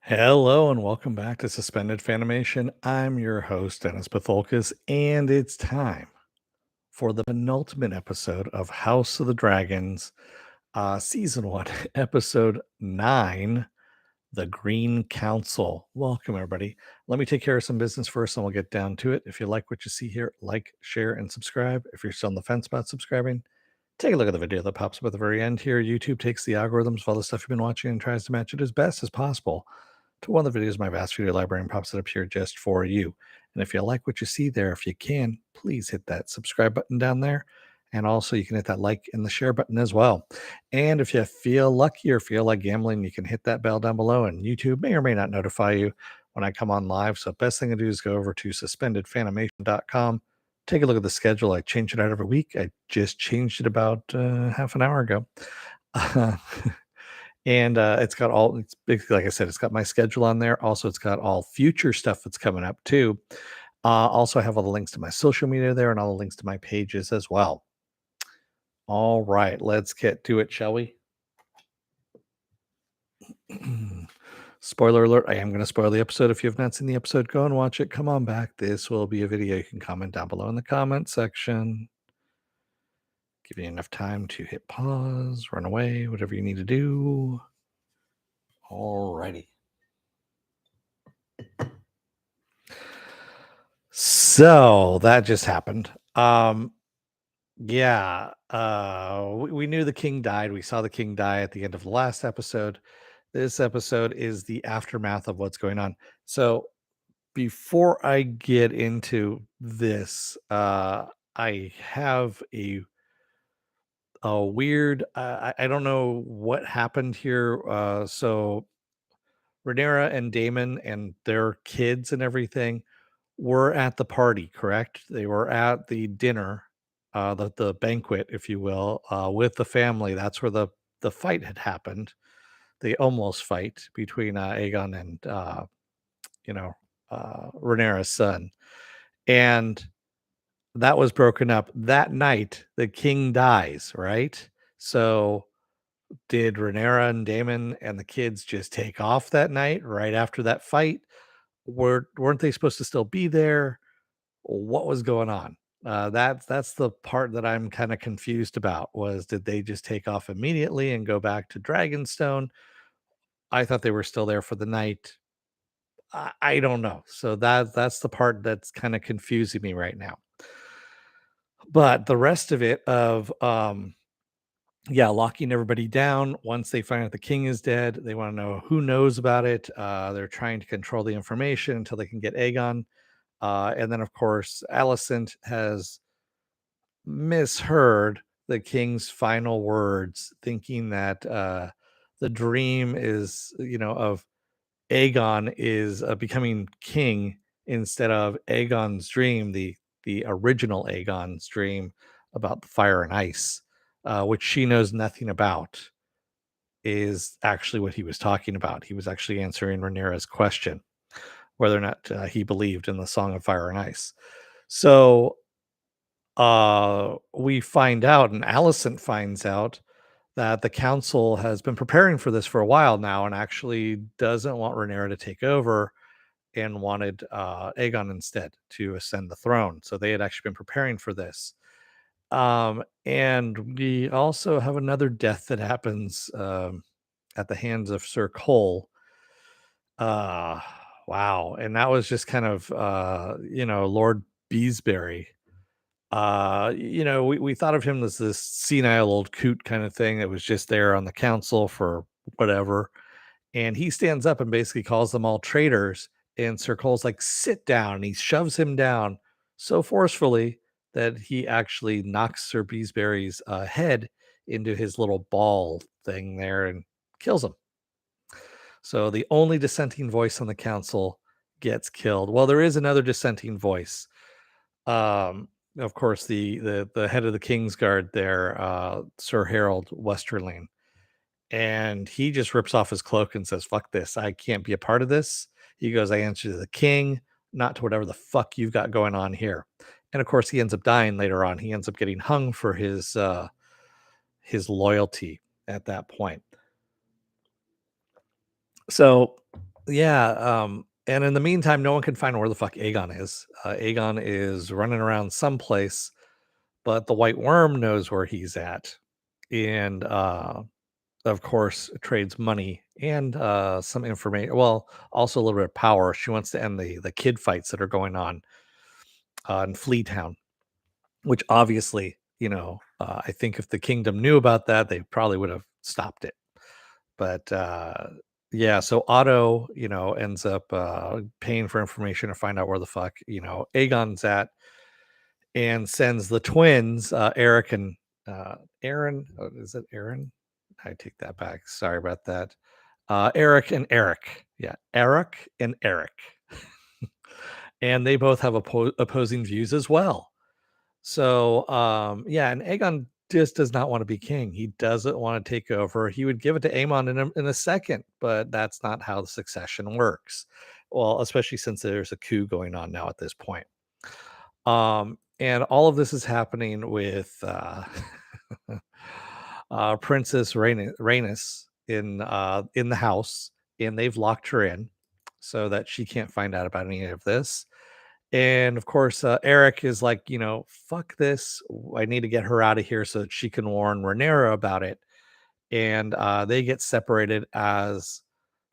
Hello and welcome back to Suspended Fanimation. I'm your host, Dennis Bithoulkas, and it's time for the penultimate episode of House of the Dragons, Season 1, Episode 9, The Green Council. Welcome, everybody. Let me take care of some business first, and we'll get down to it. If you like what you see here, like, share, and subscribe. If you're still on the fence about subscribing, take a look at the video that pops up at the very end here. YouTube takes the algorithms of all the stuff you've been watching and tries to match it as best as possible to one of the videos in my vast video library and pops it up here just for you. And if you like what you see there, if you can, please hit that subscribe button down there. And also, you can hit that like and the share button as well. And if you feel lucky or feel like gambling, you can hit that bell down below, and YouTube may or may not notify you when I come on live. So, best thing to do is go over to suspendedfanimation.com. Take a look at the schedule. I change it out every week. I just changed it about half an hour ago. And it's basically, like I said, it's got my schedule on there. Also, it's got all future stuff that's coming up too. Also, I have all the links to my social media there and all the links to my pages as well. All right, let's get to it, shall we? Spoiler alert, I am going to spoil the episode. If you have not seen the episode, go and watch it. Come on back. This will be a video you can comment down below in the comment section. Give you enough time to hit pause, run away, whatever you need to do. All righty. So that just happened. We knew the king died. We saw the king die at the end of the last episode. This episode is the aftermath of what's going on. So before I get into this, I have a weird. I don't know what happened here. So Rhaenyra and Daemon and their kids and everything were at the party, correct? They were at the dinner, the banquet, if you will, with the family. That's where the fight had happened. The almost fight between Aegon and Rhaenyra's son, and that was broken up that night. The king dies, right? So did Rhaenyra and Daemon and the kids just take off that night right after that fight? Weren't they supposed to still be there? What was going on? That's the part that I'm kind of confused about. Was did they just take off immediately and go back to Dragonstone? I thought they were still there for the night. I don't know. So that's the part that's kind of confusing me right now. But the rest of it of locking everybody down once they find out the king is dead. They want to know who knows about it. They're trying to control the information until they can get Aegon. And then, of course, Alicent has misheard the king's final words, thinking that the dream is, of Aegon is becoming king instead of Aegon's dream, the original Aegon's dream about the fire and ice, which she knows nothing about, is actually what he was talking about. He was actually answering Rhaenyra's question, whether or not he believed in the Song of Fire and Ice. So we find out, and Alicent finds out, that the council has been preparing for this for a while now and actually doesn't want Rhaenyra to take over and wanted Aegon instead to ascend the throne. So they had actually been preparing for this. And we also have another death that happens at the hands of Sir Cole. Uh, wow. And that was just kind of, Lord Beesbury. We thought of him as this senile old coot kind of thing that was just there on the council for whatever. And he stands up and basically calls them all traitors. And Sir Cole's like, sit down. And he shoves him down so forcefully that he actually knocks Sir Beesbury's head into his little ball thing there and kills him. So the only dissenting voice on the council gets killed. Well, there is another dissenting voice. Of course, the head of the Kingsguard there, Sir Harold Westerling, and he just rips off his cloak and says, "Fuck this! I can't be a part of this." He goes, "I answer to the king, not to whatever the fuck you've got going on here." And of course, he ends up dying later on. He ends up getting hung for his loyalty at that point. So Yeah, and in the meantime, no one can find where the fuck Aegon is. Aegon is running around someplace, but the White Worm knows where he's at, and of course, trades money and some information. Well, also a little bit of power. She wants to end the kid fights that are going on in Fleetown, which obviously, I think if the kingdom knew about that, they probably would have stopped it. But yeah, so Otto, ends up paying for information to find out where the fuck, Aegon's at, and sends the twins, Eric and Aaron. Is it Aaron? I take that back. Sorry about that. Eric and Eric. Yeah, Eric and Eric. And they both have opposing views as well. So, yeah, and Aegon just does not want to be king. He doesn't want to take over. He would give it to Aemon in a second, but that's not how the succession works. Well, especially since there's a coup going on now at this point. And all of this is happening with Princess Rhaenys in the house, and they've locked her in so that she can't find out about any of this. And of course, Eric is like, fuck this. I need to get her out of here so that she can warn Rhaenyra about it. And they get separated as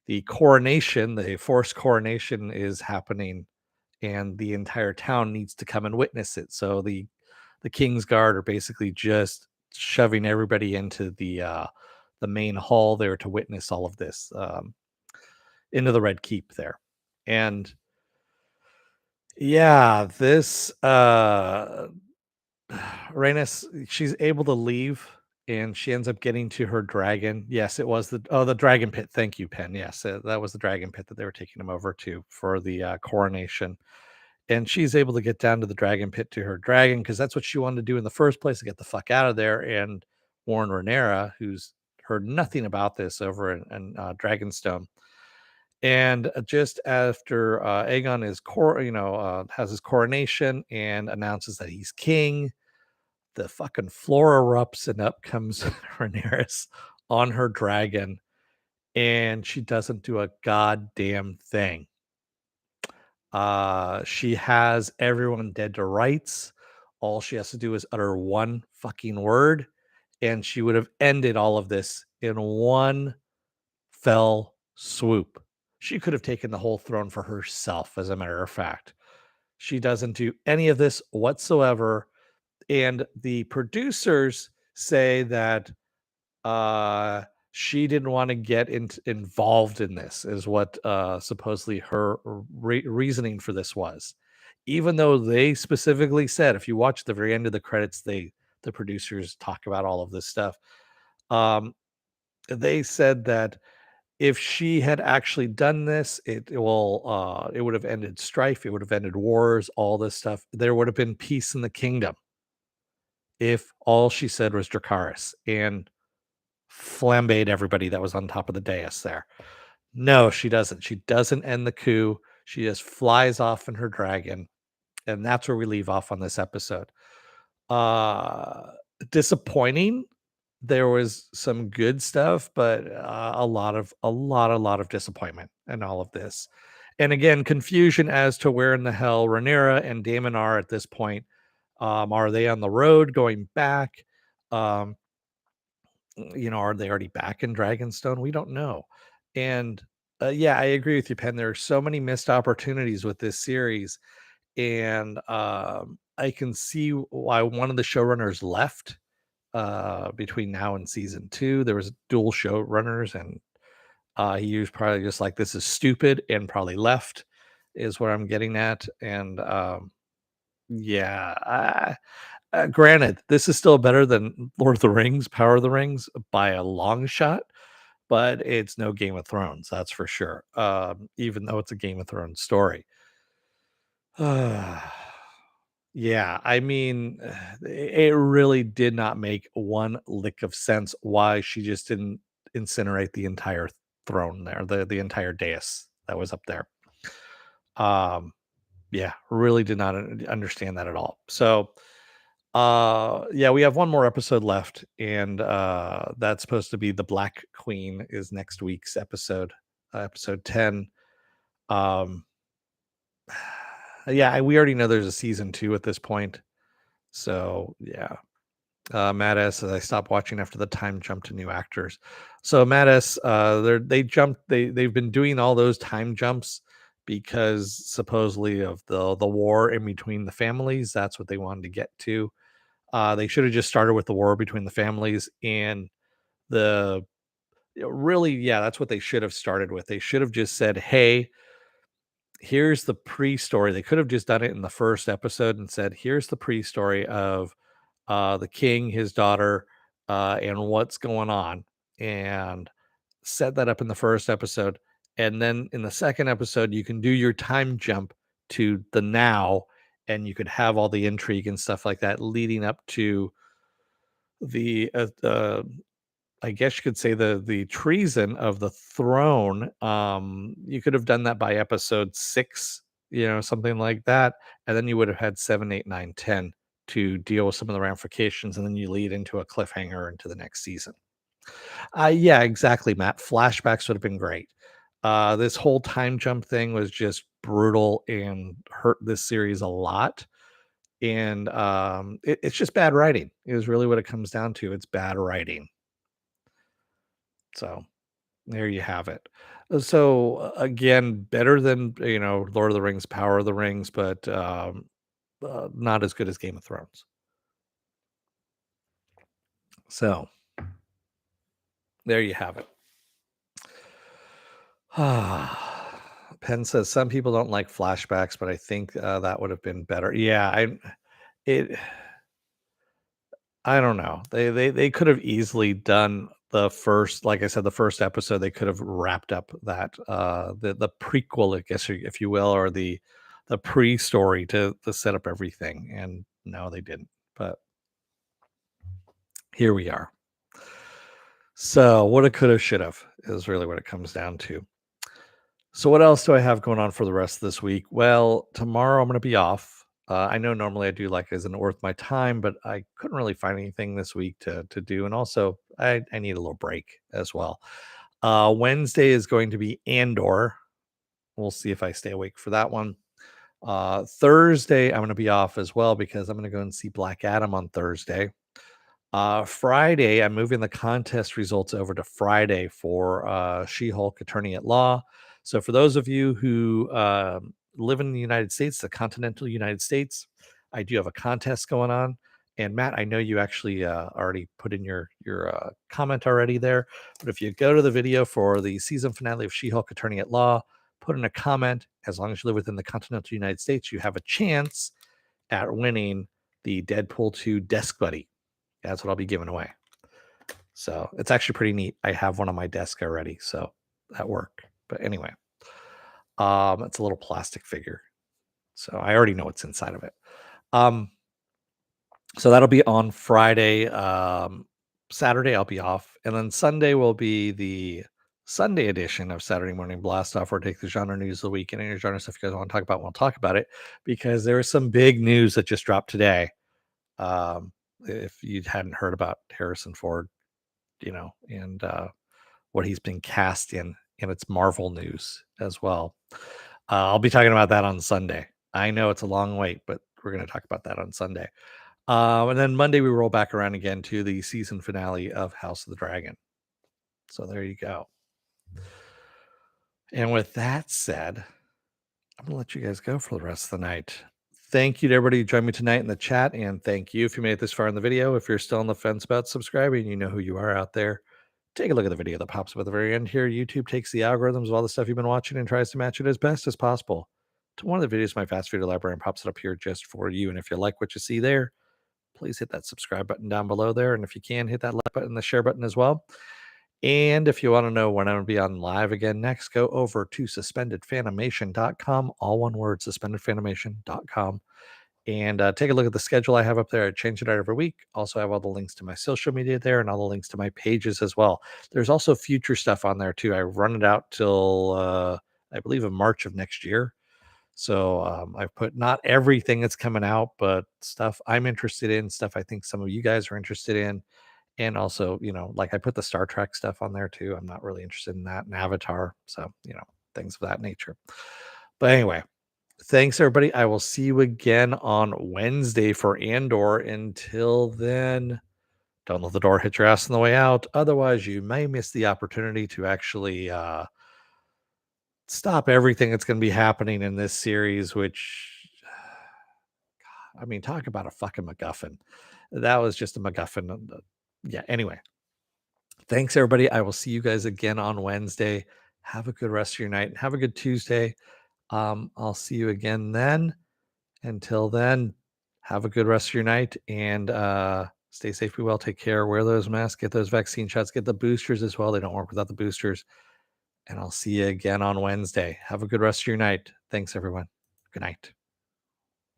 the coronation, the forced coronation, is happening, and the entire town needs to come and witness it. So the King's Guard are basically just shoving everybody into the main hall there to witness all of this, into the Red Keep there. And yeah, this Rhaenys, she's able to leave, and she ends up getting to her dragon. Yes, it was the dragon pit. Thank you, Penn. Yes, that was the dragon pit that they were taking him over to for the coronation. And she's able to get down to the dragon pit to her dragon because that's what she wanted to do in the first place, to get the fuck out of there and warn Rhaenyra, who's heard nothing about this over in Dragonstone. And just after Aegon has his coronation and announces that he's king, the fucking floor erupts and up comes Rhaenyra on her dragon, and she doesn't do a goddamn thing. She has everyone dead to rights. All she has to do is utter one fucking word, and she would have ended all of this in one fell swoop. She could have taken the whole throne for herself, as a matter of fact. She doesn't do any of this whatsoever. And the producers say that uh, she didn't want to get involved in this, is what supposedly her reasoning for this was. Even though they specifically said, if you watch the very end of the credits, the producers talk about all of this stuff. Um, they said that if she had actually done this, it would have ended strife, it would have ended wars, all this stuff. There would have been peace in the kingdom if all she said was Dracarys and flambéed everybody that was on top of the dais there. No, she doesn't. She doesn't end the coup. She just flies off in her dragon, and that's where we leave off on this episode. Uh Disappointing. There was some good stuff, but a lot of disappointment in all of this. And again, confusion as to where in the hell Rhaenyra and Daemon are at this point. Are they on the road going back? Um, are they already back in Dragonstone? We don't know. And yeah, I agree with you, Penn. There are so many missed opportunities with this series, and I can see why one of the showrunners left between now and season 2. There was dual showrunners, and he was probably just like, "This is stupid," and probably left. Is what I'm getting at. And yeah, granted, this is still better than Lord of the Rings, Power of the Rings by a long shot, but it's no Game of Thrones, that's for sure. Even though it's a Game of Thrones story. Yeah, I mean, it really did not make one lick of sense why she just didn't incinerate the entire throne there, the entire dais that was up there. Um, yeah, really did not understand that at all. So, yeah, we have one more episode left, and that's supposed to be the Black Queen is next week's episode, episode 10. Um, yeah, we already know there's a season 2 at this point. So, yeah. Matt S says I stopped watching after the time jump to new actors. So Matt S, they've been doing all those time jumps because supposedly of the war in between the families. That's what they wanted to get to. They should have just started with the war between the families and the really, yeah, that's what they should have started with. They should have just said, hey, here's the pre-story. They could have just done it in the first episode and said, here's the pre-story of the king, his daughter, and what's going on, and set that up in the first episode. And then in the second episode, you can do your time jump to the now, and you could have all the intrigue and stuff like that leading up to the I guess you could say the treason of the throne. You could have done that by episode 6, something like that, and then you would have had 7, 8, 9, 10 to deal with some of the ramifications, and then you lead into a cliffhanger into the next season. Yeah, exactly, Matt. Flashbacks would have been great. This whole time jump thing was just brutal and hurt this series a lot. And it's just bad writing. Is really what it comes down to. It's bad writing. So there you have it. So again, better than Lord of the Rings, Power of the Rings, but not as good as Game of Thrones. So there you have it. Penn says some people don't like flashbacks, but I think that would have been better. Yeah, it I don't know. They could have easily done the first, like I said, the first episode. They could have wrapped up that the prequel, I guess, if you will, or the pre-story to set up everything. And no, they didn't. But here we are. So what it could have, should have is really what it comes down to. So what else do I have going on for the rest of this week? Well, tomorrow I'm going to be off. I know normally I do like isn't worth my time, but I couldn't really find anything this week to do, and also I need a little break as well. Wednesday is going to be Andor. We'll see if I stay awake for that one. Thursday I'm going to be off as well because I'm going to go and see Black Adam on Thursday. Friday, I'm moving the contest results over to Friday for She-Hulk Attorney at Law. So for those of you who live in the United States, the continental United States, I do have a contest going on. And Matt, I know you actually already put in your comment already there. But if you go to the video for the season finale of She-Hulk Attorney at Law, put in a comment. As long as you live within the continental United States, you have a chance at winning the Deadpool 2 Desk Buddy. That's what I'll be giving away. So it's actually pretty neat. I have one on my desk already, so that worked. But anyway, it's a little plastic figure, so I already know what's inside of it. So that'll be on Friday. Saturday I'll be off, and then Sunday will be the Sunday edition of Saturday Morning Blast Off, where I take the genre news of the week and any genre stuff you guys want to talk about. We'll talk about it because there is some big news that just dropped today. If you hadn't heard about Harrison Ford, and what he's been cast in its Marvel news as well. I'll be talking about that on Sunday. I know it's a long wait, but we're going to talk about that on Sunday. And then Monday we roll back around again to the season finale of House of the Dragon. So there you go. And with that said, I'm going to let you guys go for the rest of the night. Thank you to everybody who joined me tonight in the chat. And thank you if you made it this far in the video. If you're still on the fence about subscribing, you know who you are out there. Take a look at the video that pops up at the very end here. YouTube takes the algorithms of all the stuff you've been watching and tries to match it as best as possible to one of the videos in my fast video library and pops it up here just for you. And if you like what you see there, please hit that subscribe button down below there. And if you can, hit that like button, the share button as well. And if you want to know when I'm going to be on live again next, go over to suspendedfanimation.com, all one word, suspendedfanimation.com. And take a look at the schedule I have up there. I change it out every week. Also have all the links to my social media there and all the links to my pages as well. There's also future stuff on there too. I run it out till I believe in March of next year. So I've put not everything that's coming out, but stuff I'm interested in, stuff I think some of you guys are interested in. And also, like I put the Star Trek stuff on there too. I'm not really interested in that, and Avatar. So, things of that nature. But anyway, thanks everybody. I will see you again on Wednesday for Andor. Until then, don't let the door hit your ass on the way out. Otherwise, you may miss the opportunity to actually stop everything that's going to be happening in this series, which, I mean, talk about a fucking MacGuffin. That was just a MacGuffin. Yeah, anyway. Thanks, everybody. I will see you guys again on Wednesday. Have a good rest of your night. Have a good Tuesday. I'll see you again then. Until then, have a good rest of your night and stay safe, be well, take care, wear those masks, get those vaccine shots, get the boosters as well. They don't work without the boosters. And I'll see you again on Wednesday. Have a good rest of your night. Thanks, everyone. Good night.